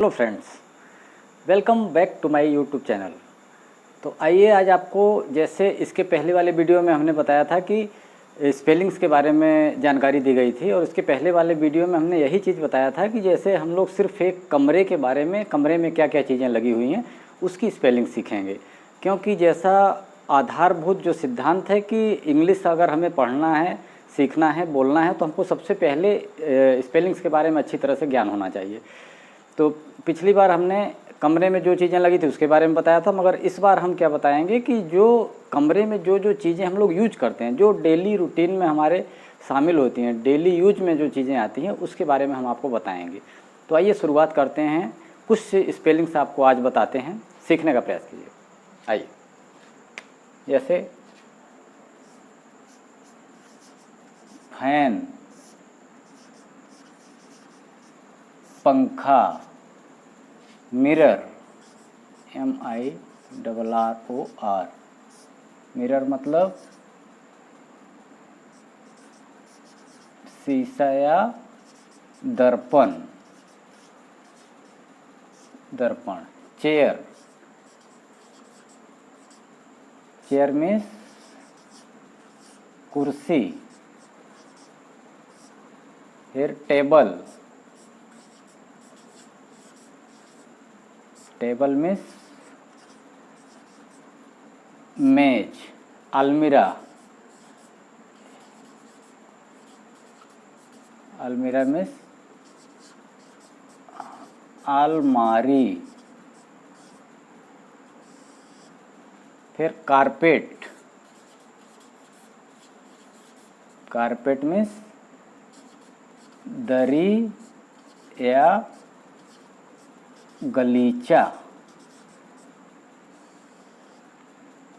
Hello friends, welcome back to my YouTube channel. तो आइए आज आपको, जैसे इसके पहले वाले वीडियो में हमने बताया था कि स्पेलिंग्स के बारे में जानकारी दी गई थी, और इसके पहले वाले वीडियो में हमने यही चीज़ बताया था कि जैसे हम लोग सिर्फ एक कमरे के बारे में, कमरे में क्या क्या चीज़ें लगी हुई हैं उसकी स्पेलिंग सीखेंगे। क्योंकि जैसा आधारभूत जो सिद्धांत है कि इंग्लिश अगर हमें पढ़ना है, सीखना है, बोलना है, तो हमको सबसे पहले स्पेलिंग्स के बारे में अच्छी तरह से ज्ञान होना चाहिए। तो पिछली बार हमने कमरे में जो चीज़ें लगी थी उसके बारे में बताया था, मगर इस बार हम क्या बताएंगे कि जो कमरे में जो जो चीज़ें हम लोग यूज करते हैं, जो डेली रूटीन में हमारे शामिल होती हैं, डेली यूज में जो चीज़ें आती हैं, उसके बारे में हम आपको बताएंगे। तो आइए शुरुआत करते हैं, कुछ स्पेलिंग्स आपको आज बताते हैं, सीखने का प्रयास कीजिए। आइए, जैसे फैन, पंखा, मिरर, MIRROR, मिरर मतलब शीशा या दर्पण, दर्पण। चेयर, चेयर मीन्स कुर्सी। फिर टेबल, टेबल मीन्स मेज। अलमीरा, अलमीरा मीन्स अलमारी। फिर कारपेट, कारपेट मीन्स दरी या गलीचा।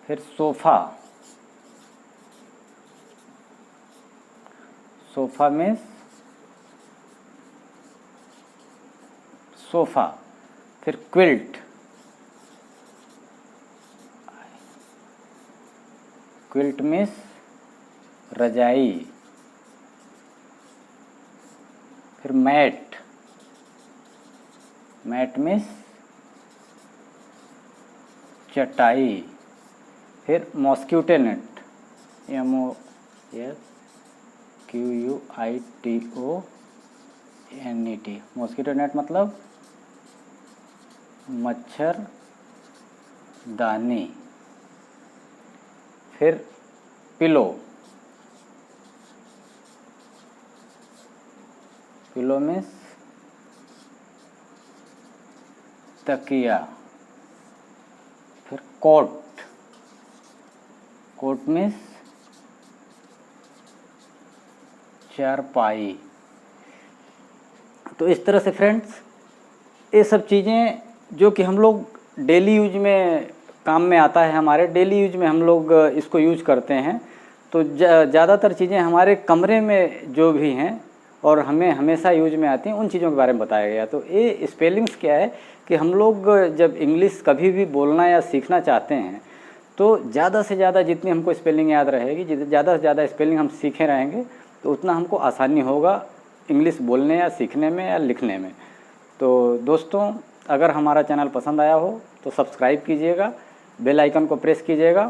फिर सोफा, सोफा मीन्स सोफा। फिर क्विल्ट, क्विल्ट मीन्स रजाई। फिर मैट, मैट मीन्स चटाई। फिर mosquito net, MOSQUITONET, mosquito net मतलब मच्छर दानी। फिर पिलो, पिलो मीन्स तकिया। फिर कोट, कोट मीन्स चारपाई। तो इस तरह से फ्रेंड्स, ये सब चीज़ें जो कि हम लोग डेली यूज में काम में आता है, हमारे डेली यूज में हम लोग इसको यूज करते हैं। तो ज़्यादातर चीज़ें हमारे कमरे में जो भी हैं और हमें हमेशा यूज में आती हैं, उन चीज़ों के बारे में बताया गया। तो ये स्पेलिंग्स क्या है कि हम लोग जब इंग्लिश कभी भी बोलना या सीखना चाहते हैं, तो ज़्यादा से ज़्यादा जितनी हमको स्पेलिंग याद रहेगी, ज़्यादा से ज़्यादा स्पेलिंग हम सीखे रहेंगे, तो उतना हमको आसानी होगा इंग्लिश बोलने या सीखने में या लिखने में। तो दोस्तों, अगर हमारा चैनल पसंद आया हो तो सब्सक्राइब कीजिएगा, बेल आइकन को प्रेस कीजिएगा।